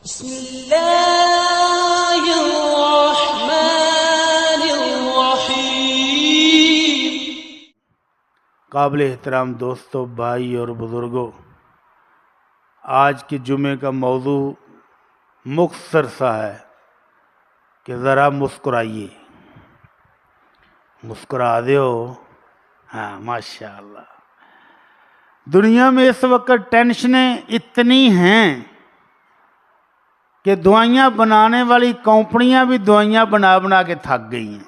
بسم اللہ الرحمن الرحیم۔ قابل احترام دوستوں، بھائی اور بزرگوں، آج کے جمعے کا موضوع مختصر سا ہے کہ ذرا مسکرائیے۔ مسکرا دیو، ہاں ماشاء اللہ۔ دنیا میں اس وقت ٹینشنیں اتنی ہیں کہ دوائیاں بنانے والی کمپنیاں بھی دوائیاں بنا بنا کے تھک گئی ہیں۔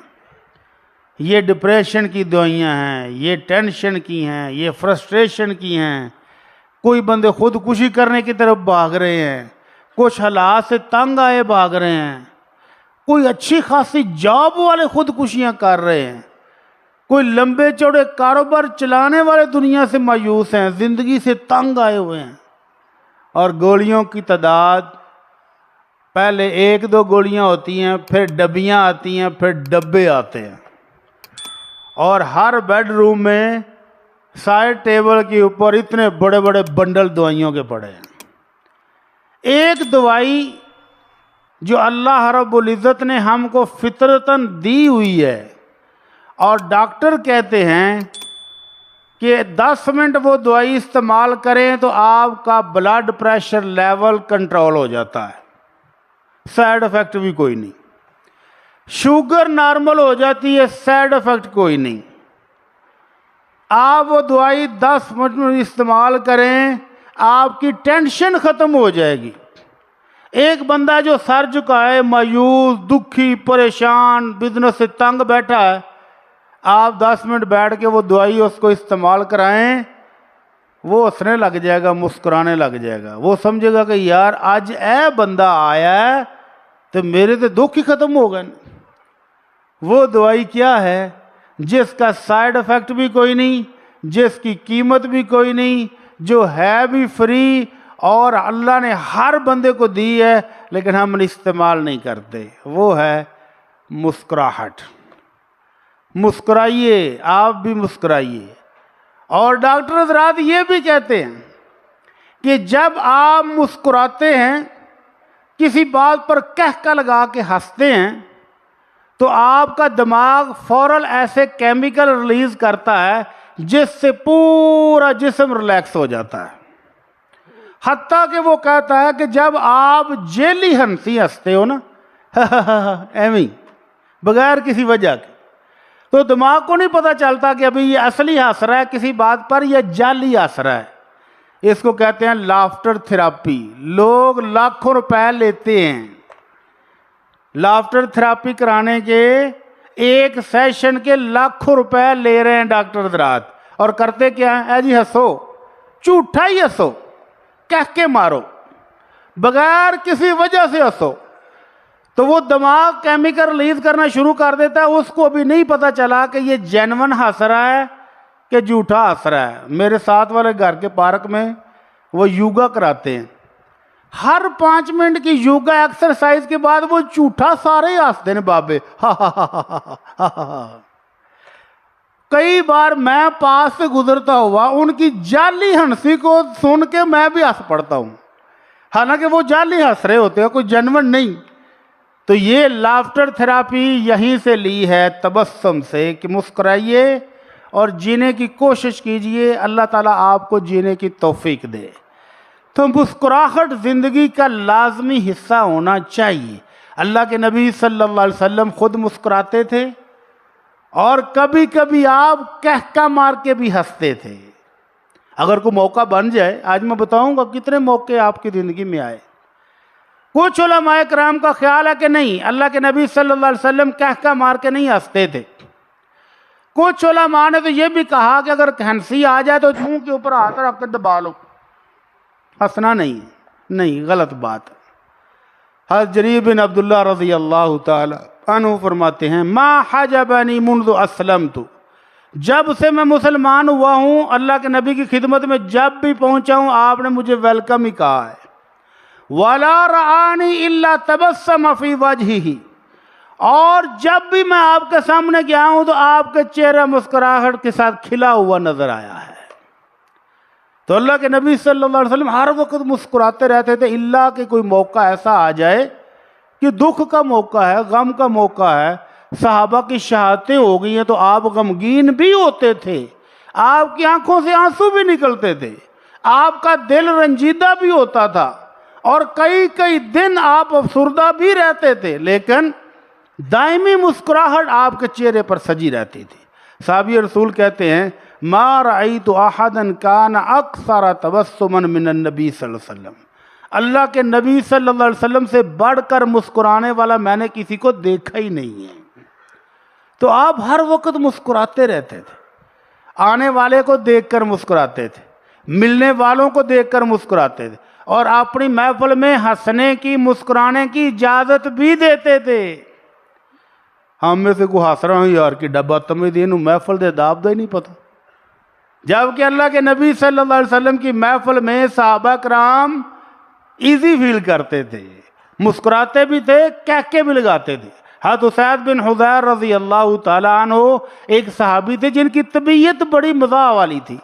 یہ ڈپریشن کی دوائیاں ہیں، یہ ٹینشن کی ہیں، یہ فرسٹریشن کی ہیں۔ کوئی بندے خودکشی کرنے کی طرف بھاگ رہے ہیں، کچھ حالات سے تنگ آئے بھاگ رہے ہیں، کوئی اچھی خاصی جاب والے خودکشیاں کر رہے ہیں، کوئی لمبے چوڑے کاروبار چلانے والے دنیا سے مایوس ہیں، زندگی سے تنگ آئے ہوئے ہیں۔ اور گولیوں کی تعداد، پہلے ایک دو گولیاں ہوتی ہیں، پھر ڈبیاں آتی ہیں، پھر ڈبے آتے ہیں، اور ہر بیڈ روم میں سائڈ ٹیبل کے اوپر اتنے بڑے بڑے بنڈل دوائیوں کے پڑے ہیں۔ ایک دوائی جو اللہ رب العزت نے ہم کو فطرتاً دی ہوئی ہے، اور ڈاکٹر کہتے ہیں کہ 10 منٹ وہ دوائی استعمال کریں تو آپ کا بلڈ پریشر لیول کنٹرول ہو جاتا ہے، سائیڈ افیکٹ بھی کوئی نہیں۔ شوگر نارمل ہو جاتی ہے، سائیڈ افیکٹ کوئی نہیں۔ آپ وہ دوائی 10 منٹ میں استعمال کریں، آپ کی ٹینشن ختم ہو جائے گی۔ ایک بندہ جو سر جھکائے، مایوس، دکھی، پریشان، بزنس سے تنگ بیٹھا ہے، آپ 10 منٹ بیٹھ کے وہ دوائی اس کو استعمال کرائیں، وہ ہنسنے لگ جائے گا، مسکرانے لگ جائے گا۔ وہ سمجھے گا کہ یار آج اے بندہ آیا ہے تو میرے تو دکھ ہی ختم ہو گئے۔ وہ دوائی کیا ہے جس کا سائیڈ افیکٹ بھی کوئی نہیں، جس کی قیمت بھی کوئی نہیں، جو ہے بھی فری، اور اللہ نے ہر بندے کو دی ہے لیکن ہم استعمال نہیں کرتے۔ وہ ہے مسکراہٹ۔ مسکرائیے، آپ بھی مسکرائیے۔ اور ڈاکٹر حضرات یہ بھی کہتے ہیں کہ جب آپ مسکراتے ہیں، کسی بات پر کہکہ لگا کے ہنستے ہیں، تو آپ کا دماغ فوراً ایسے کیمیکل ریلیز کرتا ہے جس سے پورا جسم ریلیکس ہو جاتا ہے۔ حتیٰ کہ وہ کہتا ہے کہ جب آپ جیلی ہنسی ہنستے ہو نا ایویں بغیر کسی وجہ کے، تو دماغ کو نہیں پتہ چلتا کہ ابھی یہ اصلی ہنس رہا ہے کسی بات پر یا جعلی ہنس رہا ہے۔ اس کو کہتے ہیں لافٹر تھراپی۔ لوگ لاکھوں روپے لیتے ہیں لافٹر تھراپی کرانے کے، ایک سیشن کے لاکھوں روپے لے رہے ہیں ڈاکٹر حضرات، اور کرتے کیا ہیں؟ اے جی ہنسو، جھوٹا ہی ہنسو، کہہ کے مارو، بغیر کسی وجہ سے ہنسو، تو وہ دماغ کیمیکل ریلیز کرنا شروع کر دیتا ہے۔ اس کو ابھی نہیں پتا چلا کہ یہ جینون ہنس رہا ہے کہ جھوٹا ہنس رہا ہے۔ میرے ساتھ والے گھر کے پارک میں وہ یوگا کراتے ہیں، ہر 5 منٹ کی یوگا ایکسرسائز کے بعد وہ جھوٹا سارے ہنستے ہیں بابے۔ کئی بار میں پاس سے گزرتا ہوا ان کی جعلی ہنسی کو سن کے میں بھی ہنس پڑتا ہوں، حالانکہ وہ جعلی ہنس رہے ہوتے ہیں، کوئی جینون نہیں۔ تو یہ لافٹر تھراپی یہیں سے لی ہے، تبسم سے، کہ مسکرائیے اور جینے کی کوشش کیجئے، اللہ تعالیٰ آپ کو جینے کی توفیق دے۔ تو مسکراہٹ زندگی کا لازمی حصہ ہونا چاہیے۔ اللہ کے نبی صلی اللہ علیہ وسلم خود مسکراتے تھے، اور کبھی کبھی آپ کہکہ مار کے بھی ہنستے تھے۔ اگر کوئی موقع بن جائے، آج میں بتاؤں گا کتنے موقع آپ کی زندگی میں آئے۔ کچھ علماء کرام کا خیال ہے کہ نہیں، اللہ کے نبی صلی اللہ علیہ وسلم کہکہ مار کے نہیں ہنستے تھے۔ کچھ علماء نے تو یہ بھی کہا کہ اگر ہنسی آ جائے تو منہ کے اوپر ہاتھ رکھ کے دبا لو، ہنسنا نہیں، غلط بات۔ حضرت جریر بن عبداللہ رضی اللہ تعالی عنہ فرماتے ہیں، ما حجبنی منذ اسلمت، جب سے میں مسلمان ہوا ہوں، اللہ کے نبی کی خدمت میں جب بھی پہنچا ہوں آپ نے مجھے ویلکم ہی کہا ہے۔ وَلَا رَآنِي إِلَّا تَبَسَّمَ فِي وَجْهِهِ، اور جب بھی میں آپ کے سامنے گیا ہوں تو آپ کے چہرہ مسکراہٹ کے ساتھ کھلا ہوا نظر آیا ہے۔ تو اللہ کے نبی صلی اللہ علیہ وسلم ہر وقت مسکراتے رہتے تھے، اللہ کہ کوئی موقع ایسا آ جائے کہ دکھ کا موقع ہے، غم کا موقع ہے، صحابہ کی شہادتیں ہو گئی ہیں تو آپ غمگین بھی ہوتے تھے، آپ کی آنکھوں سے آنسو بھی نکلتے تھے، آپ کا دل رنجیدہ بھی ہوتا تھا، اور کئی دن آپ افسردہ بھی رہتے تھے، لیکن دائمی مسکراہٹ آپ کے چہرے پر سجی رہتی تھی۔ صحابی رسول کہتے ہیں ما رأیت احدا کان اکثر تبسما من النبی صلی اللہ علیہ وسلم، اللہ کے نبی صلی اللہ علیہ وسلم سے بڑھ کر مسکرانے والا میں نے کسی کو دیکھا ہی نہیں ہے۔ تو آپ ہر وقت مسکراتے رہتے تھے، آنے والے کو دیکھ کر مسکراتے تھے، ملنے والوں کو دیکھ کر مسکراتے تھے، اور اپنی محفل میں ہنسنے کی، مسکرانے کی اجازت بھی دیتے تھے۔ ہم میں سے کوئی ہنس رہا ہوں یار کہ ڈبا تمہیں دینوں محفل دے داب دا ہی نہیں پتا، جبکہ اللہ کے نبی صلی اللہ علیہ وسلم کی محفل میں صحابہ کرام ایزی فیل کرتے تھے، مسکراتے بھی تھے، کہکے بھی لگاتے تھے۔ حضرت اسید بن حضیر رضی اللہ تعالیٰ عنہ ایک صحابی تھے جن کی طبیعت بڑی مزاح والی تھی،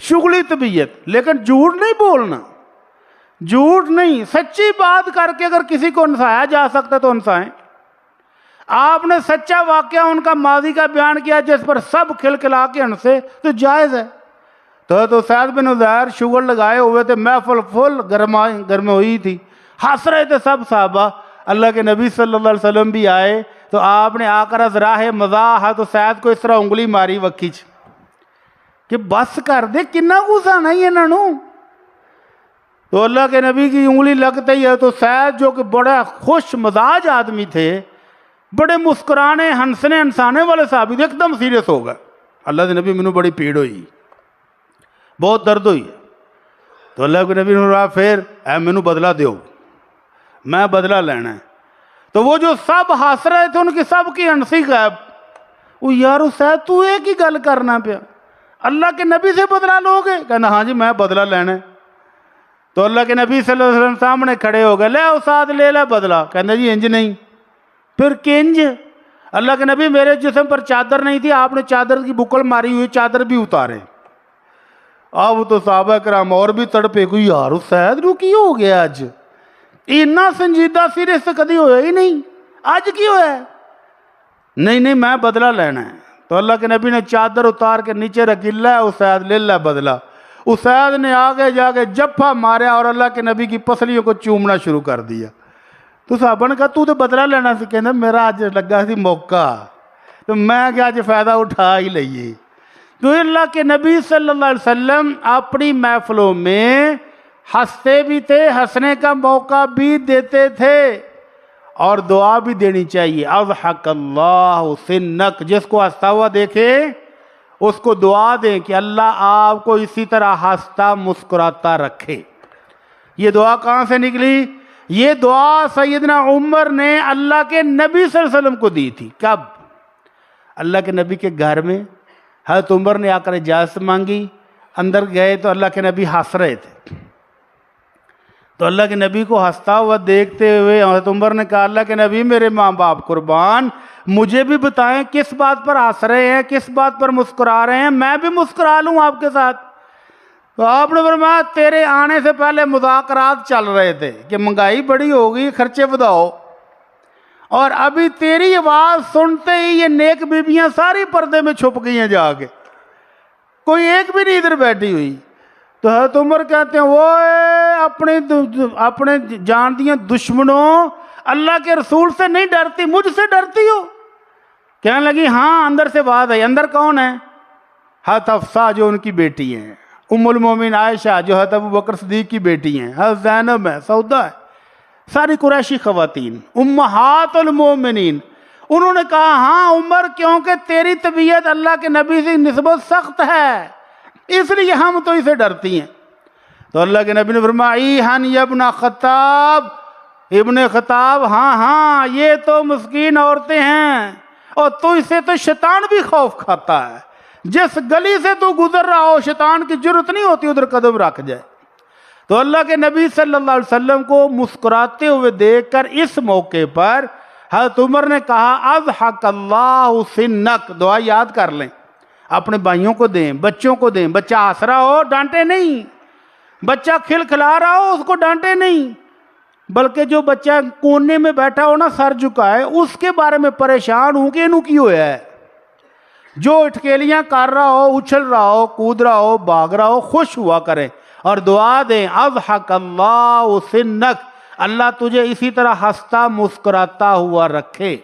شغلی طبیعت، لیکن جھوٹ نہیں بولنا، جھوٹ نہیں، سچی بات کر کے اگر کسی کو ہنسایا جا سکتا تو ہنسائیں۔ آپ نے سچا واقعہ ان کا ماضی کا بیان کیا جس پر سب کھلکھلا کے ہنسے تو جائز ہے۔ تو سعد بن حضیر شوگر لگائے ہوئے تھے، محفل فل گرم ہوئی تھی، ہنس رہے تھے سب صحابہ۔ اللہ کے نبی صلی اللہ علیہ وسلم بھی آئے تو آپ نے آ کر از راہ مزاح تو سعد کو اس طرح انگلی ماری وکھی چ کہ بس کر دے، کنا غصہ نہیں انہوں۔ تو اللہ کے نبی کی انگلی لگتے ہی ہے تو سعد جو کہ بڑا خوش مزاج آدمی تھے، بڑے مسکرانے ہنسنے ہنسانے والے صحابی تھے، ایک دم سیریس ہو گئے۔ اللہ کے نبی مینوں بڑی پیڑ ہوئی، بہت درد ہوئی۔ تو اللہ کے نبی نے کہا پھر اے مینوں بدلہ دیو، میں بدلہ لینا ہے۔ تو وہ جو سب ہنس رہے تھے ان کی سب کی ہنسی غائب۔ وہ یار سید تو ایک ہی گل کرنا پیا، اللہ کے نبی سے بدلہ لو گے؟ کہنا ہاں جی میں بدلہ لینا ہے۔ تو اللہ کے نبی صلی اللہ علیہ وسلم سامنے کھڑے ہو گئے، لے استاد لے لے بدلہ۔ کہنا جی انج نہیں، پھر کنج؟ اللہ کے نبی میرے جسم پر چادر نہیں تھی، آپ نے چادر کی بکل ماری ہوئی، چادر بھی اتارے۔ اب تو صحابہ کرام اور بھی تڑپے، کوئی یار سید نو کی ہو گیا اج، اتنا سنجیدہ سیریس سے کدی ہویا ہی نہیں، اج کی ہوا ہے؟ نہیں میں بدلہ لینا ہے۔ تو اللہ کے نبی نے چادر اتار کے نیچے رکھی، لے اسید لے لے بدلہ۔ اسید نے آگے جا کے جپا ماریا اور اللہ کے نبی کی پسلیوں کو چومنا شروع کر دیا۔ تو صحابہ نے کہا تو بدلہ لینا سی، کہنا میرا اج لگا سی موقع تو میں کیا اج فائدہ اٹھا ہی لئیے۔ تو اللہ کے نبی صلی اللہ علیہ وسلم اپنی محفلوں میں ہنستے بھی تھے، ہنسنے کا موقع بھی دیتے تھے، اور دعا بھی دینی چاہیے۔ اضحک اللہ سنک، جس کو ہنستا ہوا دیکھے اس کو دعا دیں کہ اللہ آپ کو اسی طرح ہنستا مسکراتا رکھے۔ یہ دعا کہاں سے نکلی؟ یہ دعا سیدنا عمر نے اللہ کے نبی صلی اللہ علیہ وسلم کو دی تھی۔ کب؟ اللہ کے نبی کے گھر میں حضرت عمر نے آ کر اجازت مانگی، اندر گئے تو اللہ کے نبی ہنس رہے تھے۔ تو اللہ کے نبی کو ہنستا ہوا دیکھتے ہوئے حضرت عمر نے کہا اللہ کے نبی میرے ماں باپ قربان، مجھے بھی بتائیں کس بات پر ہنس رہے ہیں، کس بات پر مسکرا رہے ہیں، میں بھی مسکرا لوں آپ کے ساتھ۔ تو آپ نے فرمایا تیرے آنے سے پہلے مذاکرات چل رہے تھے کہ مہنگائی بڑی ہوگی، خرچے بداؤ، اور ابھی تیری آواز سنتے ہی یہ نیک بیبیاں ساری پردے میں چھپ گئی ہیں جا کے، کوئی ایک بھی نہیں ادھر بیٹھی ہوئی۔ تو حضرت عمر کہتے ہیں وہ اپنے جان دیاں دشمنوں، اللہ کے رسول سے نہیں ڈرتی، مجھ سے ڈرتی ہو؟ کہنے لگی ہاں اندر سے بات ہے۔ اندر کون ہے؟ حضرت حفصہ جو ان کی بیٹی ہیں، ام المومنین عائشہ جو حضرت ابو بکر صدیق کی بیٹی ہیں، حضرت زینب ہے، سودا ہے، ساری قریشی خواتین امہات المومنین۔ انہوں نے کہا ہاں عمر کیونکہ تیری طبیعت اللہ کے نبی سے نسبت سخت ہے اس لیے ہم تو اسے ڈرتی ہیں۔ تو اللہ کے نبی نے فرمایا ایہن یا ابن خطاب، ابن خطاب ہاں یہ تو مسکین عورتیں ہیں، اور تو اسے تو شیطان بھی خوف کھاتا ہے، جس گلی سے تو گزر رہا ہو شیطان کی جرت نہیں ہوتی ادھر قدم رکھ جائے۔ تو اللہ کے نبی صلی اللہ علیہ وسلم کو مسکراتے ہوئے دیکھ کر اس موقع پر حضرت عمر نے کہا اضحک اللہ سنک، دعا یاد کر لیں، اپنے بھائیوں کو دیں، بچوں کو دیں. بچہ ہنس رہا ہو ڈانٹے نہیں، بچہ کھلکھلا رہا ہو اس کو ڈانٹے نہیں، بلکہ جو بچہ کونے میں بیٹھا ہو نا سر جھکائے اس کے بارے میں پریشان ہوں کہ انہوں کی ہوا ہے. جو اٹکیلیاں کر رہا ہو، اچھل رہا ہو، کود رہا ہو، بھاگ رہا ہو، خوش ہوا کریں اور دعا دیں اضحک اللہ سنک، اللہ تجھے اسی طرح ہنستا مسکراتا ہوا رکھے.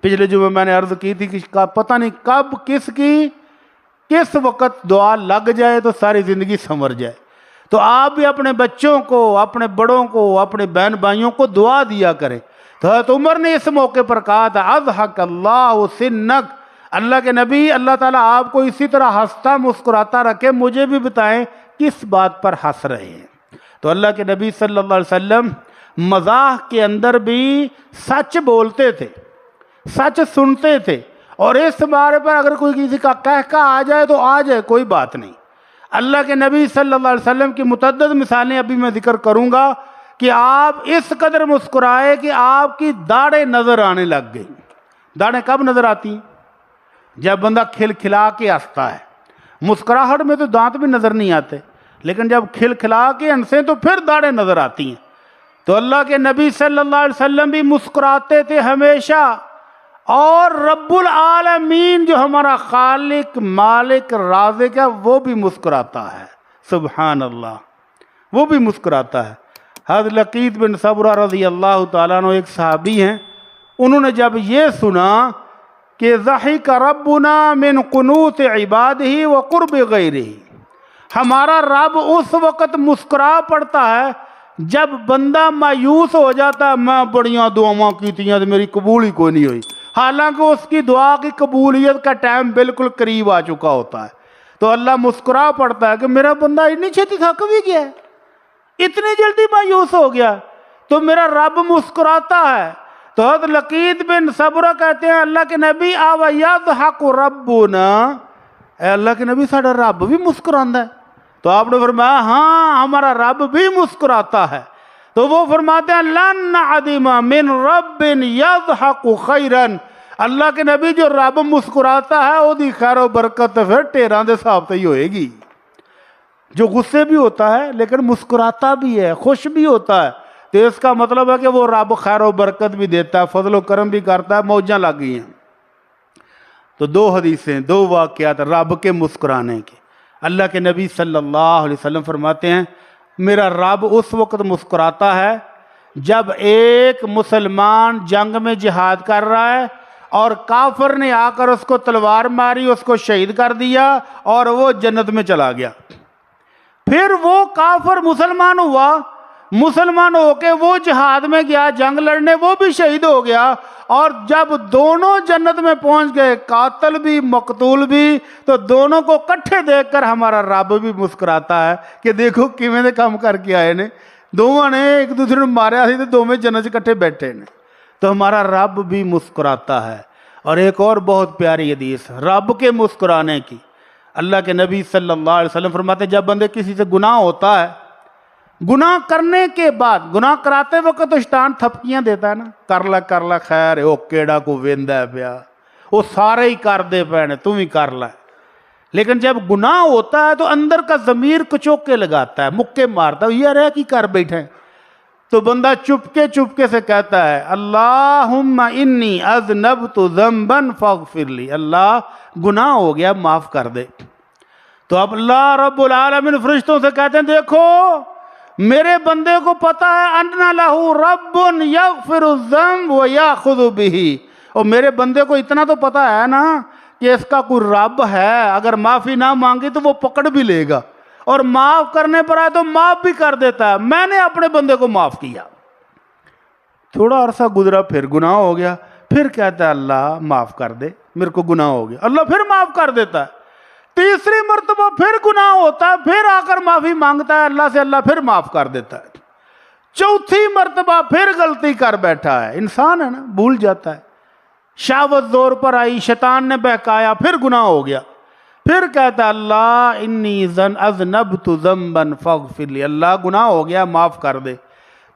پچھلے جمعے میں نے عرض کی تھی کہ پتہ نہیں کب کس وقت دعا لگ جائے تو ساری زندگی سنور جائے. تو آپ بھی اپنے بچوں کو، اپنے بڑوں کو، اپنے بہن بھائیوں کو دعا دیا کریں. تو حضرت عمر نے اس موقع پر کہا تھا اضحک اللہ سنک، اللہ کے نبی اللہ تعالیٰ آپ کو اسی طرح ہنستا مسکراتا رکھے، مجھے بھی بتائیں کس بات پر ہنس رہے ہیں. تو اللہ کے نبی صلی اللہ علیہ وسلم مزاح کے اندر بھی سچ بولتے تھے، سچ سنتے تھے، اور اس بارے پر اگر کوئی کسی کا کہکا آ جائے تو آ جائے، کوئی بات نہیں. اللہ کے نبی صلی اللہ علیہ وسلم کی متعدد مثالیں ابھی میں ذکر کروں گا کہ آپ اس قدر مسکرائے کہ آپ کی داڑھیں نظر آنے لگ گئی. داڑھیں کب نظر آتی ہیں؟ جب بندہ کھلکھلا کے ہنستا ہے. مسکراہٹ میں تو دانت بھی نظر نہیں آتے، لیکن جب کھلکھلا کے ہنسیں تو پھر داڑھیں نظر آتی ہیں. تو اللہ کے نبی صلی اللہ علیہ وسلم بھی مسکراتے تھے ہمیشہ، اور رب العالمین جو ہمارا خالق مالک رازق ہے وہ بھی مسکراتا ہے. سبحان اللہ، وہ بھی مسکراتا ہے. حضرت لقیط بن صبرہ رضی اللہ تعالیٰ عنہ ایک صحابی ہیں، انہوں نے جب یہ سنا کہ ضحک ربنا من قنوت عبادہ وقرب غیرہ، ہمارا رب اس وقت مسکرا پڑتا ہے جب بندہ مایوس ہو جاتا ہے، میں بڑیاں دعاواں کیتیاں تو میری قبول ہی کوئی نہیں ہوئی، حالانکہ اس کی دعا کی قبولیت کا ٹائم بالکل قریب آ چکا ہوتا ہے. تو اللہ مسکرا پڑتا ہے کہ میرا بندہ اتنی چھتی تھک بھی گیا ہے، اتنی جلدی مایوس ہو گیا، تو میرا رب مسکراتا ہے. تو حضرت لقیط بن صبرہ کہتے ہیں اللہ کے نبی آو یضحک ربنا، اے اللہ کے نبی ساڈا رب بھی مسکراندا ہے؟ تو آپ نے فرمایا ہاں ہمارا رب بھی مسکراتا ہے. تو وہ فرماتے ہیں لن نعدم من رب یضحک خیرا، اللہ کے نبی جو رب مسکراتا ہے وہ دی خیر و برکت پھر ٹیراں دے حساب سے ہی ہوئے گی. جو غصے بھی ہوتا ہے لیکن مسکراتا بھی ہے، خوش بھی ہوتا ہے، تو اس کا مطلب ہے کہ وہ رب خیر و برکت بھی دیتا ہے، فضل و کرم بھی کرتا ہے. موجاں لگ گئی ہیں. تو دو حدیثیں، دو واقعات رب کے مسکرانے کے. اللہ کے نبی صلی اللہ علیہ وسلم فرماتے ہیں میرا رب اس وقت مسکراتا ہے جب ایک مسلمان جنگ میں جہاد کر رہا ہے اور کافر نے آ کر اس کو تلوار ماری، اس کو شہید کر دیا اور وہ جنت میں چلا گیا. پھر وہ کافر مسلمان ہوا، مسلمان ہو کے وہ جہاد میں گیا جنگ لڑنے، وہ بھی شہید ہو گیا، اور جب دونوں جنت میں پہنچ گئے، قاتل بھی مقتول بھی، تو دونوں کو کٹھے دیکھ کر ہمارا رب بھی مسکراتا ہے کہ دیکھو کیویں دے کام کر کے آئے نے، دونوں نے ایک دوسرے نے ماریا سی تو دونوں جنت سے کٹھے بیٹھے نے. تو ہمارا رب بھی مسکراتا ہے. اور ایک اور بہت پیاری حدیث رب کے مسکرانے کی. اللہ کے نبی صلی اللہ علیہ وسلم فرماتے جب بندے کسی سے گناہ ہوتا ہے، گناہ کرنے کے بعد، گناہ کراتے وقت تو شیطان تھپکیاں دیتا ہے نا، کر لا خیر ہے، وہ کیڑا کو ویندا ہے پیا، وہ سارے ہی کر دے پے نے، تم ہی کر لے. لیکن جب گناہ ہوتا ہے تو اندر کا ضمیر کچوکے لگاتا ہے، مکے مارتا ہے، یہ رہ کی کر بیٹھے. تو بندہ چپکے سے کہتا ہے اللہم انی اذنبت ذنبا فاغفر لی، اللہ گناہ ہو گیا معاف کر دے. تو اب اللہ رب العالمین فرشتوں سے کہتے ہیں دیکھو میرے بندے کو پتا ہے ان لہ رب یغفر الذنب ویاخذ بہ، اور میرے بندے کو اتنا تو پتا ہے نا کہ اس کا کوئی رب ہے، اگر معافی نہ مانگی تو وہ پکڑ بھی لے گا، اور معاف کرنے پر آئے تو معاف بھی کر دیتا ہے. میں نے اپنے بندے کو معاف کیا. تھوڑا عرصہ گزرا پھر گناہ ہو گیا، پھر کہتا ہے اللہ معاف کر دے، میرے کو گناہ ہو گیا، اللہ پھر معاف کر دیتا ہے. تیسری مرتبہ پھر گناہ ہوتا ہے، پھر آ کر معافی مانگتا ہے اللہ سے، اللہ پھر معاف کر دیتا ہے. چوتھی مرتبہ پھر غلطی کر بیٹھا ہے، انسان ہے نا بھول جاتا ہے، شہوت زور پر آئی، شیطان نے بہکایا، پھر گناہ ہو گیا، پھر کہتا اللہ انی اذنبت ذنبا فاغفر لی، اللہ گناہ ہو گیا معاف کر دے.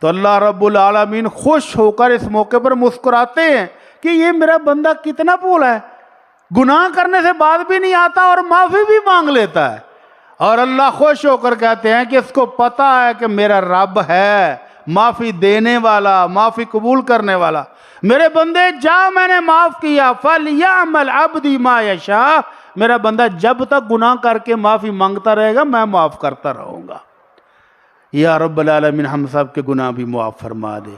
تو اللہ رب العالمین خوش ہو کر اس موقع پر مسکراتے ہیں کہ یہ میرا بندہ کتنا بھولا ہے، گناہ کرنے سے بعد بھی نہیں آتا اور معافی بھی مانگ لیتا ہے، اور اللہ خوش ہو کر کہتے ہیں کہ اس کو پتا ہے کہ میرا رب ہے معافی دینے والا، معافی قبول کرنے والا، میرے بندے جا میں نے معاف کیا، فَلْيَعْمَلْ عَبْدِي مَا يَشَاءُ، میرا بندہ جب تک گناہ کر کے معافی مانگتا رہے گا میں معاف کرتا رہوں گا۔ یا رب العالمین ہم سب کے گناہ بھی معاف فرما دے،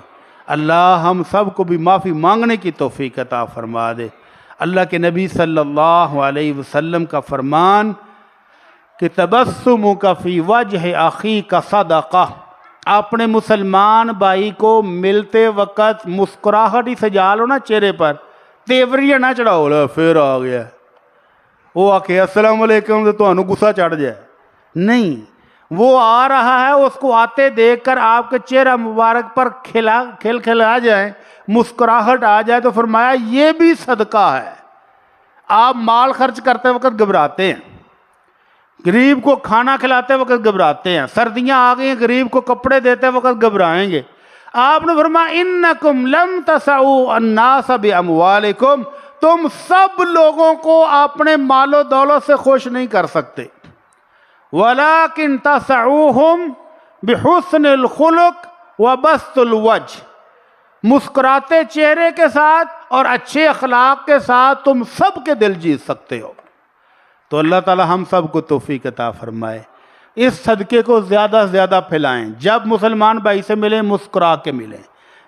اللہ ہم سب کو بھی معافی مانگنے کی توفیق عطا فرما دے۔ اللہ کے نبی صلی اللہ علیہ وسلم کا فرمان کہ تبسمک فی وجہ اخیک صدقہ، اپنے مسلمان بھائی کو ملتے وقت مسکراہٹ ہی سجا لو نا چہرے پر، تیوریاں نہ چڑھاؤ لو پھر آ گیا وہ آ کے السلام علیکم تو تمہیں غصہ چڑھ جائے، نہیں، وہ آ رہا ہے اس کو آتے دیکھ کر آپ کے چہرہ مبارک پر کھل آ جائے، مسکراہٹ آ جائے، تو فرمایا یہ بھی صدقہ ہے۔ آپ مال خرچ کرتے وقت گھبراتے ہیں، غریب کو کھانا کھلاتے وقت گھبراتے ہیں، سردیاں آ گئی ہیں غریب کو کپڑے دیتے وقت گھبرائیں گے، آپ نے فرمایا انکم لم تسعوا الناس باموالکم، تم سب لوگوں کو اپنے مال و دولت سے خوش نہیں کر سکتے، ولیکن تسعوہم بحسن الخلق وبسط الوجہ، مسکراتے چہرے کے ساتھ اور اچھے اخلاق کے ساتھ تم سب کے دل جیت سکتے ہو۔ تو اللہ تعالی ہم سب کو توفیق عطا فرمائے، اس صدقے کو زیادہ سے زیادہ پھیلائیں، جب مسلمان بھائی سے ملیں مسکرا کے ملیں،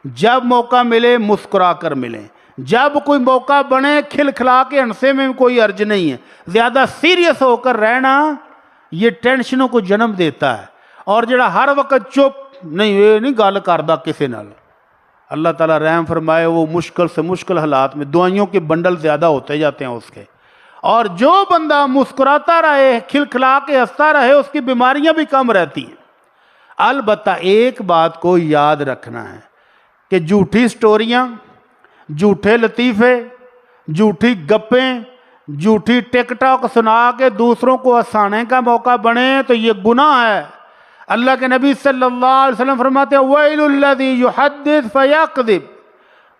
جب موقع ملے مسکرا کر ملیں، جب کوئی موقع بنے کھلکھلا کے ہنسے میں کوئی حرج نہیں ہے، زیادہ سیریس ہو کر رہنا یہ ٹینشنوں کو جنم دیتا ہے، اور جڑا ہر وقت چپ نہیں یہ نہیں گل کردا کسی نال، اللہ تعالیٰ رحم فرمائے، وہ مشکل سے مشکل حالات میں دعائیوں کے بنڈل زیادہ ہوتے جاتے ہیں اس کے، اور جو بندہ مسکراتا رہے کھلکھلا کے ہنستا رہے اس کی بیماریاں بھی کم رہتی ہیں۔ البتہ ایک بات کو یاد رکھنا ہے کہ جھوٹی سٹوریاں، جھوٹے لطیفے، جھوٹی گپیں، جھوٹی ٹک ٹاک سنا کے دوسروں کو ہنسانے کا موقع بنے تو یہ گناہ ہے۔ اللہ کے نبی صلی اللہ علیہ وسلم فرماتے ہیں وَيْلُ الَّذِي يُحَدِّثْ فَيَكْذِبْ،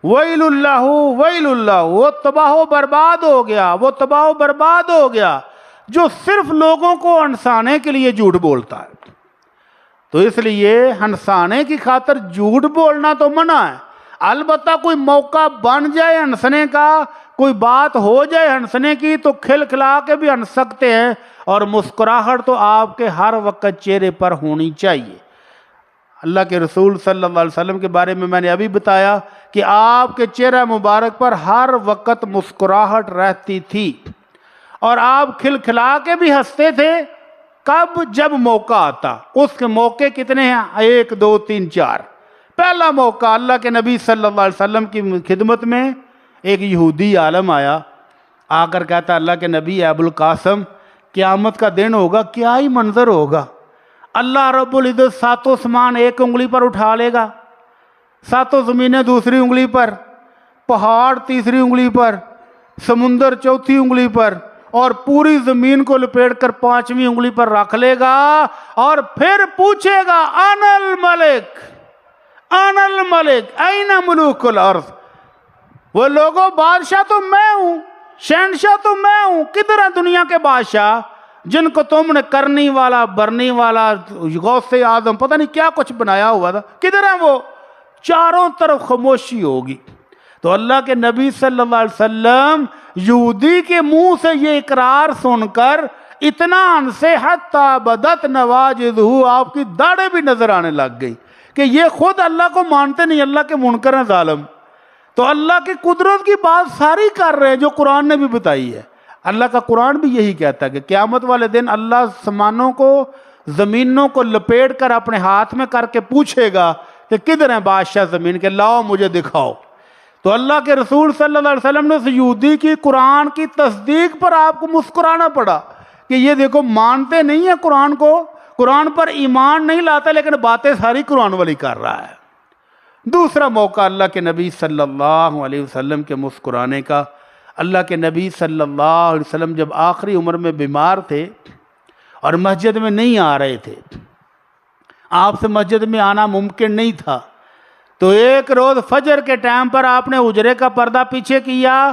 وَيْلُ اللَّهُ وَيْلُ اللَّهُ، وہ تباہ و برباد ہو گیا، وہ تباہ و برباد ہو گیا جو صرف لوگوں کو ہنسانے کے لیے جھوٹ بولتا ہے۔ تو اس لیے ہنسانے کی خاطر جھوٹ بولنا تو منع ہے، البتہ کوئی موقع بن جائے ہنسنے کا، کوئی بات ہو جائے ہنسنے کی تو کھل کھلا کے بھی ہنس سکتے ہیں، اور مسکراہٹ تو آپ کے ہر وقت چہرے پر ہونی چاہیے۔ اللہ کے رسول صلی اللہ علیہ وسلم کے بارے میں میں نے ابھی بتایا کہ آپ کے چہرہ مبارک پر ہر وقت مسکراہٹ رہتی تھی، اور آپ کھل کھلا کے بھی ہنستے تھے، کب؟ جب موقع آتا۔ اس کے موقع کتنے ہیں؟ 1 2 3 4۔ پہلا موقع اللہ کے نبی صلی اللہ علیہ وسلم کی خدمت میں ایک یہودی عالم آیا، آ کر کہتا اللہ کے نبی ابو القاسم قیامت کا دن ہوگا، کیا ہی منظر ہوگا، اللہ رب العزت 7 آسمان ایک انگلی پر اٹھا لے گا، 7 زمینیں دوسری انگلی پر، پہاڑ تیسری انگلی پر، سمندر چوتھی انگلی پر، اور پوری زمین کو لپیٹ کر 5ویں انگلی پر رکھ لے گا، اور پھر پوچھے گا انا الملک انا الملک این ملوک الارض، وہ لوگوں بادشاہ تو میں ہوں، شہنشاہ تو میں ہوں، کدھر ہیں دنیا کے بادشاہ جن کو تم نے کرنی والا برنی والا غوث اعظم پتہ نہیں کیا کچھ بنایا ہوا تھا، کدھر ہیں وہ؟ چاروں طرف خاموشی ہوگی۔ تو اللہ کے نبی صلی اللہ علیہ وسلم یہودی کے منہ سے یہ اقرار سن کر اتنا ہنسے حتی بدت نواجذہ، آپ کی داڑھیں بھی نظر آنے لگ گئی کہ یہ خود اللہ کو مانتے نہیں، اللہ کے منکر ہیں ظالم۔ تو اللہ کی قدرت کی بات ساری کر رہے ہیں جو قرآن نے بھی بتائی ہے۔ اللہ کا قرآن بھی یہی کہتا ہے کہ قیامت والے دن اللہ آسمانوں کو زمینوں کو لپیٹ کر اپنے ہاتھ میں کر کے پوچھے گا کہ کدھر ہیں بادشاہ زمین کے، لاؤ مجھے دکھاؤ۔ تو اللہ کے رسول صلی اللہ علیہ وسلم نے اس یہودی کی قرآن کی تصدیق پر آپ کو مسکرانا پڑا کہ یہ دیکھو مانتے نہیں ہیں قرآن کو، قرآن پر ایمان نہیں لاتے، لیکن باتیں ساری قرآن والی کر رہا ہے۔ دوسرا موقع اللہ کے نبی صلی اللہ علیہ وسلم کے مسکرانے کا، اللہ کے نبی صلی اللہ علیہ وسلم جب آخری عمر میں بیمار تھے اور مسجد میں نہیں آ رہے تھے، آپ سے مسجد میں آنا ممکن نہیں تھا، تو ایک روز فجر کے ٹائم پر آپ نے حجرے کا پردہ پیچھے کیا،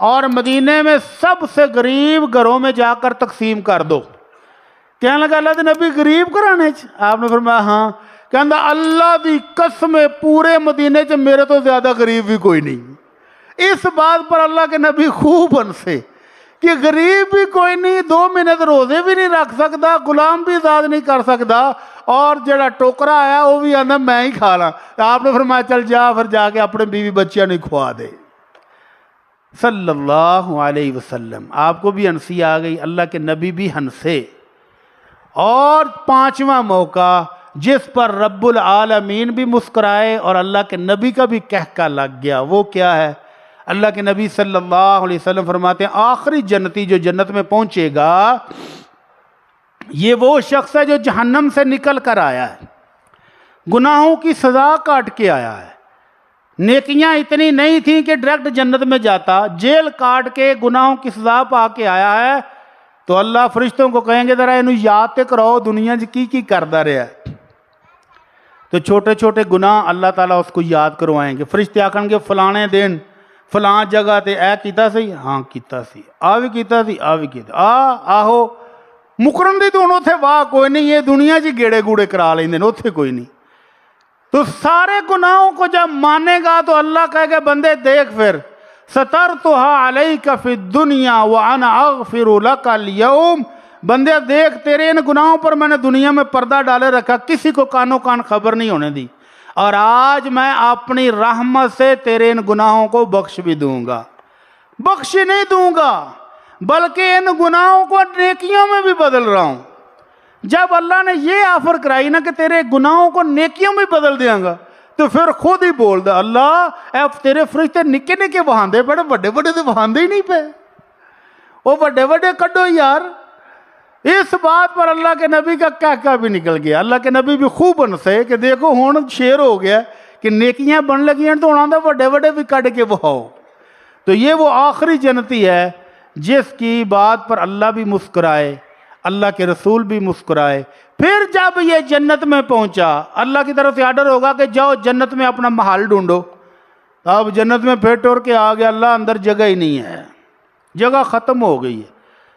اور مدینے میں سب سے غریب گھروں میں جا کر تقسیم کر دو۔ کہنے لگا اللہ دے نبی غریب گھرانے چ؟ آپ نے فرمایا ہاں۔ کہندا اللہ دی قسم پورے مدینے چ میرے تو زیادہ غریب بھی کوئی نہیں۔ اس بات پر اللہ کے نبی خوب ہنسے کہ غریب بھی کوئی نہیں، 2 منٹ روزے بھی نہیں رکھ سکتا، غلام بھی آزاد نہیں کر سکتا، اور جڑا ٹوکرا آیا وہ بھی آندا میں ہی کھا لاں۔ آپ نے فرمایا چل جا پھر جا کے اپنے بیوی بچیاں نہیں کھوا دے۔ صلی اللہ علیہ وسلم۔ آپ کو بھی ہنسی آ گئی، اللہ کے نبی بھی ہنسے۔ اور 5واں موقع جس پر رب العالمین بھی مسکرائے اور اللہ کے نبی کا بھی کہکا لگ گیا، وہ کیا ہے؟ اللہ کے نبی صلی اللہ علیہ وسلم فرماتے ہیں آخری جنتی جو جنت میں پہنچے گا یہ وہ شخص ہے جو جہنم سے نکل کر آیا ہے، گناہوں کی سزا کاٹ کے آیا ہے، نیکیاں اتنی نہیں تھیں کہ ڈائریکٹ جنت میں جاتا، جیل کاٹ کے گناہوں کی سزا پا کے آیا ہے۔ تو اللہ فرشتوں کو کہیں گے ذرا انہوں یاد تے کراؤ دنیا کی کردا رہا ہے۔ تو چھوٹے چھوٹے گناہ اللہ تعالیٰ اس کو یاد کروائیں گے۔ فرشتے آکھن گے فلانے دن فلاں جگہ تے اے کیتا سی، ہاں کیتا سی، آ بھی کیتا سی، آ بھی کیتا، آہو مکرن دی تو انہوں تھے واہ کوئی نہیں، یہ دنیا جی گیڑے گوڑے کرا لیں دیں اتھے کوئی نہیں۔ تو سارے گناہوں کو جب مانے گا تو اللہ کہے گا بندے دیکھ پھر سترتها علیک فی الدنیا وانا اغفر لک اليوم، بندے دیکھ تیرے ان گناہوں پر میں نے دنیا میں پردہ ڈالے رکھا، کسی کو کانوں کان خبر نہیں ہونے دی، اور آج میں اپنی رحمت سے تیرے ان گناہوں کو بخش بھی دوں گا، بخش نہیں دوں گا بلکہ ان گناہوں کو نیکیوں میں بھی بدل رہا ہوں۔ جب اللہ نے یہ آفر کرائی نا کہ تیرے گناہوں کو نیکیوں میں بدل دیاں گا تو پھر خود ہی بول دا اللہ اے تیرے فرشتے نکے نکے وہاندے بڑے بڑے بڑے تو وہاندے ہی نہیں پہ، وہ بڑے بڑے کڈو یار۔ اس بات پر اللہ کے نبی کا کہکا بھی نکل گیا۔ اللہ کے نبی بھی خوب ہنسے کہ دیکھو ہون شیر ہو گیا کہ نیکیاں بن لگی ہیں تو انہوں نے بڑے بڑے بھی کڈ کے بہاؤ۔ تو یہ وہ آخری جنتی ہے جس کی بات پر اللہ بھی مسکرائے، اللہ کے رسول بھی مسکرائے۔ پھر جب یہ جنت میں پہنچا اللہ کی طرف سے آرڈر ہوگا کہ جاؤ جنت میں اپنا محل ڈھونڈو، اب جنت میں پھر ٹور کے آ گیا اللہ اندر جگہ ہی نہیں ہے، جگہ ختم ہو گئی ہے۔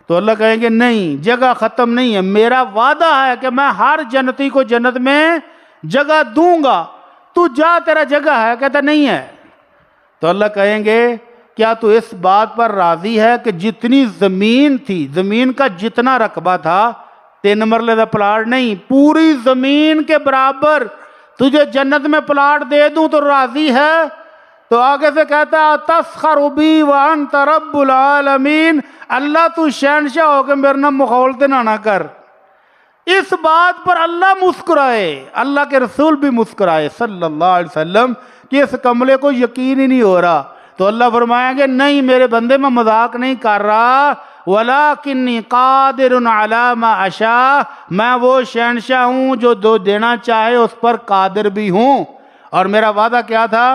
تو اللہ کہیں گے نہیں جگہ ختم نہیں ہے، میرا وعدہ ہے کہ میں ہر جنتی کو جنت میں جگہ دوں گا، تو جا تیرا جگہ ہے، کہتا نہیں ہے۔ تو اللہ کہیں گے کیا تو اس بات پر راضی ہے کہ جتنی زمین تھی، زمین کا جتنا رقبہ تھا، 3 مرلے دا پلاٹ نہیں، پوری زمین کے برابر تجھے جنت میں پلاٹ دے دوں تو راضی ہے؟ تو آگے سے کہتا ہے تسخر بی وانت رب العالمین، اللہ تو شہنشاہ ہو کے میرے نام مخولتے نہ کر۔ اس بات پر اللہ مسکرائے، اللہ کے رسول بھی مسکرائے صلی اللہ علیہ وسلم کہ اس کملے کو یقین ہی نہیں ہو رہا۔ تو اللہ فرمائیں گے نہیں میرے بندے میں مذاق نہیں کر رہا، وَلَكِنِّي قَادِرٌ عَلَى مَا أَشَاءُ، میں وہ شہنشاہ ہوں جو دینا چاہے اس پر قادر بھی ہوں۔ اور میرا وعدہ کیا تھا؟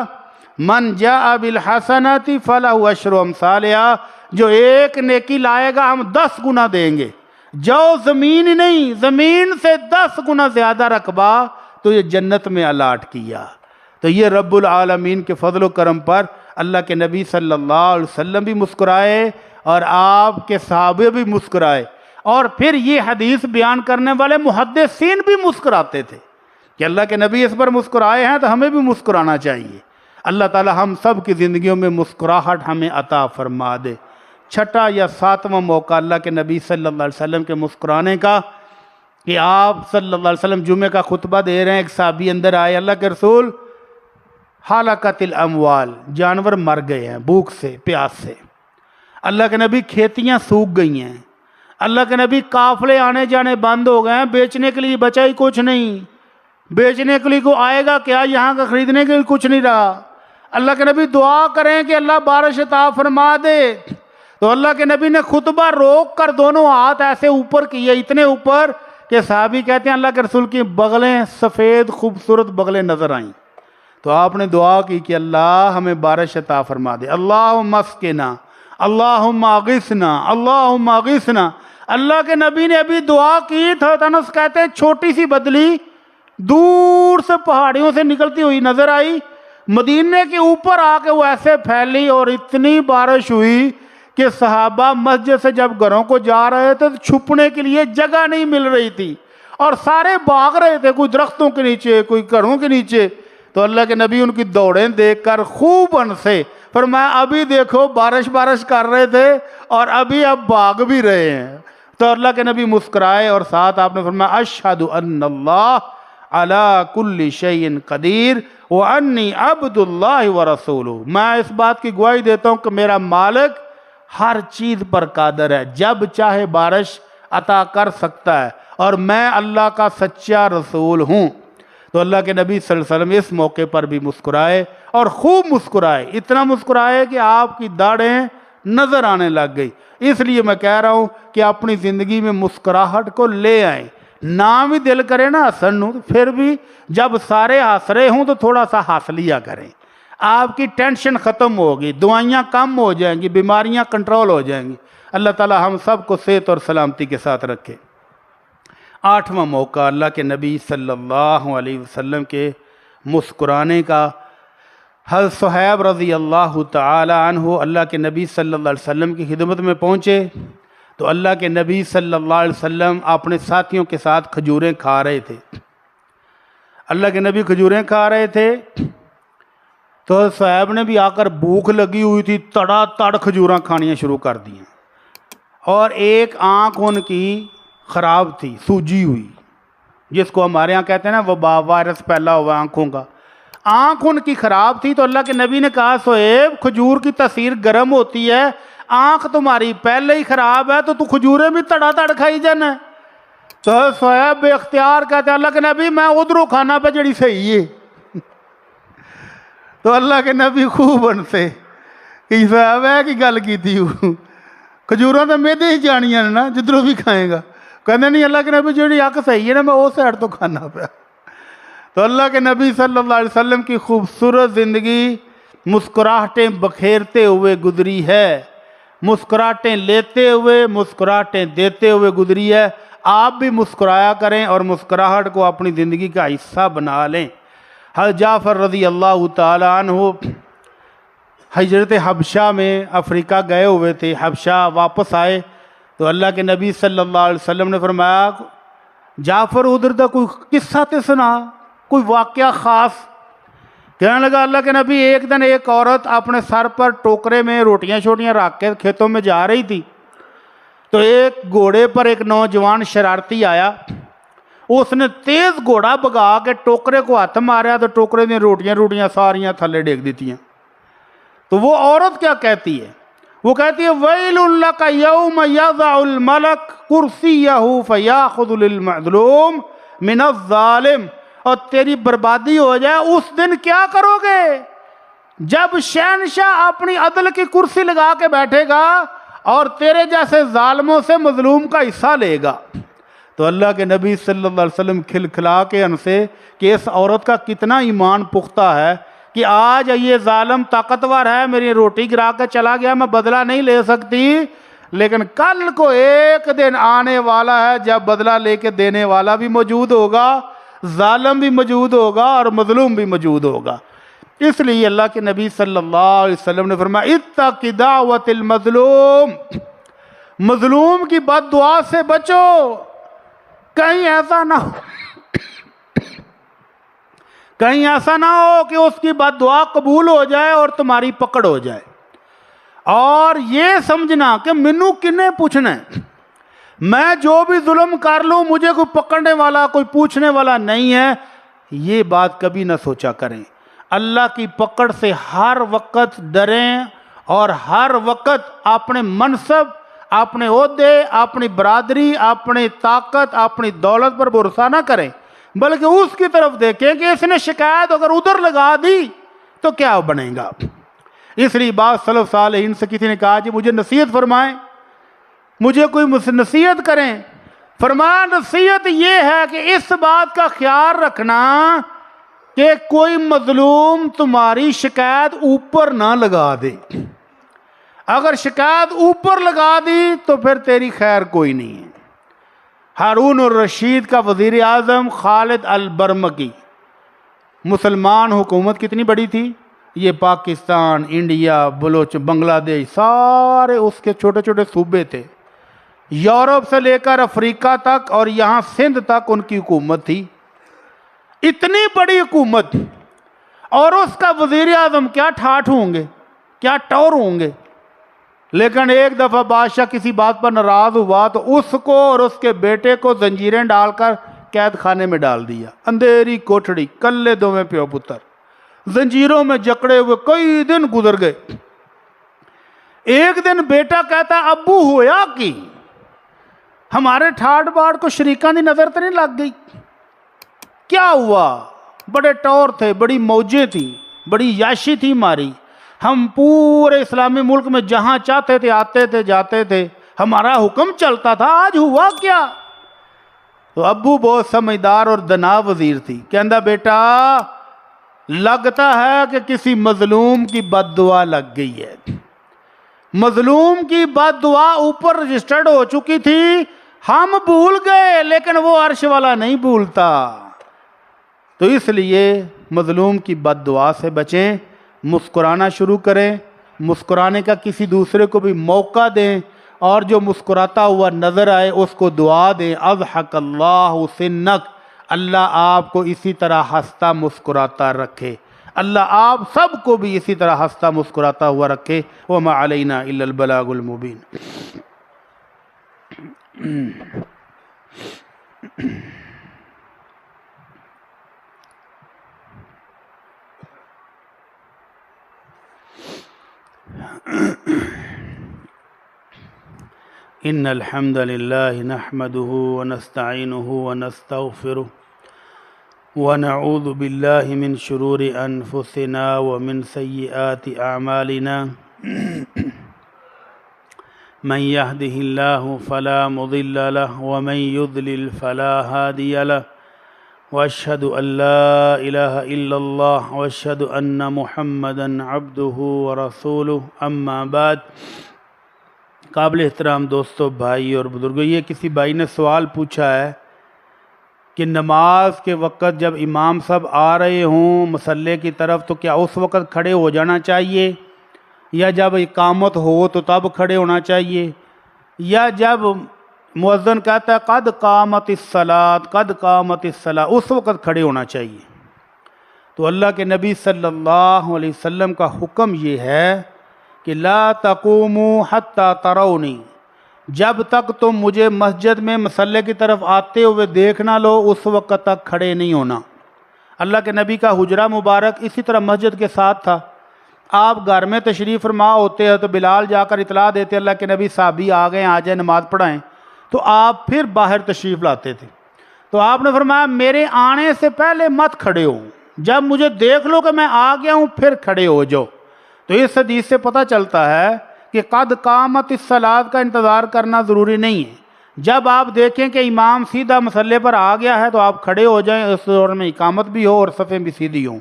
مَنْ جَاءَ بِالْحَسَنَةِ فَلَهُ عَشْرُ أَمْثَالِهَا، جو ایک نیکی لائے گا ہم 10 گنا دیں گے، جو زمین ہی نہیں زمین سے 10 گنا زیادہ رقبہ تو یہ جنت میں الاٹ کیا۔ تو یہ رب العالمین کے فضل و کرم پر اللہ کے نبی صلی اللہ علیہ وسلم بھی مسکرائے اور آپ کے صحابے بھی مسکرائے، اور پھر یہ حدیث بیان کرنے والے محدثین بھی مسکراتے تھے کہ اللہ کے نبی اس پر مسکرائے ہیں تو ہمیں بھی مسکرانا چاہیے۔ اللہ تعالی ہم سب کی زندگیوں میں مسکراہٹ ہمیں عطا فرما دے۔ 6واں یا 7واں موقع اللہ کے نبی صلی اللہ علیہ وسلم کے مسکرانے کا کہ آپ صلی اللہ علیہ وسلم جمعے کا خطبہ دے رہے ہیں، ایک صحابی اندر آئے، اللہ کے رسول ہلاکت الاموال، جانور مر گئے ہیں بھوک سے پیاس سے، اللہ کے نبی کھیتیاں سوکھ گئی ہیں، اللہ کے نبی قافلے آنے جانے بند ہو گئے ہیں، بیچنے کے لیے بچا ہی کچھ نہیں، بیچنے کے لیے کو آئے گا کیا، یہاں کا خریدنے کے لیے کچھ نہیں رہا۔ اللہ کے نبی دعا کریں کہ اللہ بارش عطا فرما دے۔ تو اللہ کے نبی نے خطبہ روک کر دونوں ہاتھ ایسے اوپر کیے، اتنے اوپر کہ صحابی کہتے ہیں اللہ کے رسول کی بغلیں سفید خوبصورت بغلیں نظر آئیں۔ تو آپ نے دعا کی کہ اللہ ہمیں بارش عطا فرما دے، اللہم اسقنا، اللہم اغثنا، اللہم اغثنا۔ اللہ کے نبی نے ابھی دعا کی تھا، انس کہتے ہیں چھوٹی سی بدلی دور سے پہاڑیوں سے نکلتی ہوئی نظر آئی، مدینے کے اوپر آ کے وہ ایسے پھیلی اور اتنی بارش ہوئی کہ صحابہ مسجد سے جب گھروں کو جا رہے تھے تو چھپنے کے لیے جگہ نہیں مل رہی تھی اور سارے بھاگ رہے تھے، کوئی درختوں کے نیچے، کوئی گھروں کے نیچے۔ تو اللہ کے نبی ان کی دوڑیں دیکھ کر خوب ہنسے، فرمایا ابھی دیکھو بارش کر رہے تھے اور ابھی اب بھاگ بھی رہے ہیں۔ تو اللہ کے نبی مسکرائے اور ساتھ آپ نے فرمایا اشہد ان اللہ علی کل شیء قدیر وانی عبد اللہ ورسولہ، میں اس بات کی گواہی دیتا ہوں کہ میرا مالک ہر چیز پر قادر ہے، جب چاہے بارش عطا کر سکتا ہے اور میں اللہ کا سچا رسول ہوں۔ تو اللہ کے نبی صلی اللہ علیہ وسلم اس موقع پر بھی مسکرائے اور خوب مسکرائے، اتنا مسکرائے کہ آپ کی داڑھیں نظر آنے لگ گئی۔ اس لیے میں کہہ رہا ہوں کہ اپنی زندگی میں مسکراہٹ کو لے آئیں، نہ بھی دل کرے نا ہنسن نو، پھر بھی جب سارے ہنس رہے ہوں تو تھوڑا سا ہنس لیا کریں، آپ کی ٹینشن ختم ہوگی، دعائیاں کم ہو جائیں گی، بیماریاں کنٹرول ہو جائیں گی۔ اللہ تعالی ہم سب کو صحت اور سلامتی کے ساتھ رکھے۔ 8واں موقع اللہ کے نبی صلی اللہ علیہ وسلم کے مسکرانے کا۔ حضرت صہیب رضی اللہ تعالی عنہ اللہ کے نبی صلی اللہ علیہ وسلم کی خدمت میں پہنچے تو اللہ کے نبی صلی اللہ علیہ وسلم اپنے ساتھیوں کے ساتھ کھجوریں کھا رہے تھے۔ اللہ کے نبی کھجوریں کھا رہے تھے تو حضرت صہیب نے بھی آ کر بھوک لگی ہوئی تھی، تڑا تڑ کھجوراں کھانیاں شروع کر دیں، اور ایک آنکھ ان کی خراب تھی، سوجی ہوئی، جس کو ہمارے ہاں کہتے ہیں نا وبا، وائرس پھیلا ہوا آنکھوں کا، آنکھ ان کی خراب تھی۔ تو اللہ کے نبی نے کہا صہیب کھجور کی تاثیر گرم ہوتی ہے، آنکھ تمہاری پہلے ہی خراب ہے تو کھجوریں بھی تڑا تڑ کھائی جانا ہے۔ تو صہیب بے اختیار کہتے ہیں اللہ کے نبی میں ادھروں کھانا پہ جڑی صحیح ہے۔ تو اللہ کے نبی خوب ہنسے کہ صاحب ہے کہ گل کی تھی، کھجوراں تو میدے ہی جانیاں نا جدھروں بھی کھائے گا، کہتے نہیں اللہ کے نبی جڑی اک صحیح ہے نا میں وہ سائڈ تو کھانا پیا۔ تو اللہ کے نبی صلی اللہ علیہ وسلم کی خوبصورت زندگی مسکراہٹیں بکھیرتے ہوئے گزری ہے، مسکراہٹیں لیتے ہوئے، مسکراہٹیں دیتے ہوئے گزری ہے۔ آپ بھی مسکرایا کریں اور مسکراہٹ کو اپنی زندگی کا حصہ بنا لیں۔ حضرت جعفر رضی اللہ تعالی عنہ ہجرت حبشہ میں افریقہ گئے ہوئے تھے، حبشہ واپس آئے تو اللہ کے نبی صلی اللہ علیہ وسلم نے فرمایا جعفر ادھر دا کوئی قصہ تے سنا، کوئی واقعہ خاص؟ کہنے لگا اللہ کے نبی ایک دن ایک عورت اپنے سر پر ٹوکرے میں روٹیاں شوٹیاں رکھ کے کھیتوں میں جا رہی تھی تو ایک گھوڑے پر ایک نوجوان شرارتی آیا، اس نے تیز گھوڑا بگا کے ٹوکرے کو ہاتھ ماریا تو ٹوکرے دیا روٹیاں ساریاں تھلے ڈیگ دیتی ہیں۔ تو وہ عورت کیا کہتی ہے؟ وہ کہتی ہے ویل لک یوم یضع الملک کرسیہ فیاخذ للمظلوم من الظالم، اور تیری بربادی ہو جائے اس دن کیا کرو گے جب شہنشاہ اپنی عدل کی کرسی لگا کے بیٹھے گا اور تیرے جیسے ظالموں سے مظلوم کا حصہ لے گا۔ تو اللہ کے نبی صلی اللہ علیہ وسلم کھلکھلا کے ہنسے کہ اس عورت کا کتنا ایمان پختہ ہے کہ آج یہ ظالم طاقتور ہے، میری روٹی گرا کے چلا گیا، میں بدلہ نہیں لے سکتی، لیکن کل کو ایک دن آنے والا ہے جب بدلہ لے کے دینے والا بھی موجود ہوگا، ظالم بھی موجود ہوگا اور مظلوم بھی موجود ہوگا۔ اس لیے اللہ کے نبی صلی اللہ علیہ وسلم نے فرمایا اتق دعوت المظلوم، مظلوم کی بد دعا سے بچو، کہیں ایسا نہ ہو کہ اس کی بد دعا قبول ہو جائے اور تمہاری پکڑ ہو جائے، اور یہ سمجھنا کہ منو کنے پوچھنا ہے، میں جو بھی ظلم کر لوں مجھے کوئی پکڑنے والا کوئی پوچھنے والا نہیں ہے، یہ بات کبھی نہ سوچا کریں۔ اللہ کی پکڑ سے ہر وقت ڈریں اور ہر وقت اپنے منصب، اپنے عہدے، اپنی برادری، اپنی طاقت، اپنی دولت پر بھروسہ نہ کریں، بلکہ اس کی طرف دیکھیں کہ اس نے شکایت اگر ادھر لگا دی تو کیا بنے گا۔ اس لیے بعض سلف صالحین سے کسی نے کہا جی مجھے نصیحت فرمائیں، مجھے کوئی نصیحت کریں، فرمایا نصیحت یہ ہے کہ اس بات کا خیال رکھنا کہ کوئی مظلوم تمہاری شکایت اوپر نہ لگا دے، اگر شکایت اوپر لگا دی تو پھر تیری خیر کوئی نہیں ہے۔ ہارون الرشید کا وزیر اعظم خالد البرمکی مسلمان حکومت کتنی بڑی تھی؟ یہ پاکستان، انڈیا، بلوچ، بنگلہ دیش، سارے اس کے چھوٹے چھوٹے صوبے تھے، یورپ سے لے کر افریقہ تک اور یہاں سندھ تک ان کی حکومت تھی۔ اتنی بڑی حکومت تھی، اور اس کا وزیر اعظم کیا ٹھاٹھ ہوں گے، کیا ٹور ہوں گے۔ لیکن ایک دفعہ بادشاہ کسی بات پر ناراض ہوا تو اس کو اور اس کے بیٹے کو زنجیریں ڈال کر قید خانے میں ڈال دیا، اندھیری کوٹھڑی، کلے دو میں پیو پتر، زنجیروں میں جکڑے ہوئے کئی دن گزر گئے۔ ایک دن بیٹا کہتا ابو ہویا کی ہمارے ٹھاٹ باٹ کو شریکان دی نظر تو نہیں لگ گئی؟ کیا ہوا؟ بڑے ٹور تھے، بڑی موجیں تھیں، بڑی یاشی تھی ہماری، ہم پورے اسلامی ملک میں جہاں چاہتے تھے آتے تھے جاتے تھے، ہمارا حکم چلتا تھا، آج ہوا کیا؟ تو ابو بہت سمجھدار اور دنا وزیر تھی، کہندا بیٹا لگتا ہے کہ کسی مظلوم کی بد دعا لگ گئی ہے، مظلوم کی بد دعا اوپر رجسٹرڈ ہو چکی تھی، ہم بھول گئے لیکن وہ عرش والا نہیں بھولتا، تو اس لیے مظلوم کی بد دعا سے بچیں، مسکرانا شروع کریں، مسکرانے کا کسی دوسرے کو بھی موقع دیں، اور جو مسکراتا ہوا نظر آئے اس کو دعا دیں، اضحک اللہ سنک، اللہ آپ کو اسی طرح ہنستا مسکراتا رکھے، اللہ آپ سب کو بھی اسی طرح ہنستا مسکراتا ہوا رکھے۔ وما علینا الا البلاغ المبین۔ ان الحمد للہ نحمده ونستعینه ونستغفره ونعوذ باللہ من شرور انفسنا ومن سیئات اعمالنا من يهده الله فلا مضل له ومن يضلل فلا هادي له واشهد ان لا اله الا الله واشهد ان محمدا عبده ورسوله اما بعد۔ قابل احترام دوستو، بھائی اور بزرگوں، یہ کسی بھائی نے سوال پوچھا ہے کہ نماز کے وقت جب امام صاحب آ رہے ہوں مصلی کی طرف تو کیا اس وقت کھڑے ہو جانا چاہیے، یا جب اقامت ہو تو تب کھڑے ہونا چاہیے، یا جب مؤذن کہتا ہے قد قامت الصلاۃ قد قامت الصلاۃ اس وقت کھڑے ہونا چاہیے؟ تو اللہ کے نبی صلی اللہ علیہ وسلم کا حکم یہ ہے کہ لا تقوموا حتی ترونی، جب تک تم مجھے مسجد میں مصلی کی طرف آتے ہوئے دیکھ نہ لو اس وقت تک کھڑے نہیں ہونا۔ اللہ کے نبی کا حجرہ مبارک اسی طرح مسجد کے ساتھ تھا، آپ گھر میں تشریف فرما ہوتے ہیں تو بلال جا کر اطلاع دیتے اللہ کے نبی صحابی آ گئے آ جائیں نماز پڑھائیں، تو آپ پھر باہر تشریف لاتے تھے۔ تو آپ نے فرمایا میرے آنے سے پہلے مت کھڑے ہو، جب مجھے دیکھ لو کہ میں آ گیا ہوں پھر کھڑے ہو جاؤ۔ تو اس حدیث سے پتہ چلتا ہے کہ قد قامت الصلاۃ کا انتظار کرنا ضروری نہیں ہے، جب آپ دیکھیں کہ امام سیدھا مصلی پر آ گیا ہے تو آپ کھڑے ہو جائیں، اس دور میں اقامت بھی ہو اور صفیں بھی سیدھی ہوں،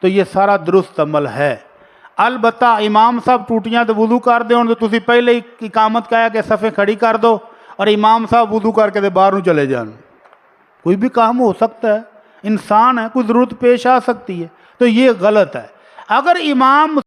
تو یہ سارا درست عمل ہے۔ البتہ امام صاحب ٹوٹیاں تو وضو کر دیں تو تسی پہلے ہی اقامت کہا کہ صفیں کھڑی کر دو اور امام صاحب وضو کر کے باہروں چلے جان، کوئی بھی کام ہو سکتا ہے، انسان ہے، کوئی ضرورت پیش آ سکتی ہے، تو یہ غلط ہے۔ اگر امام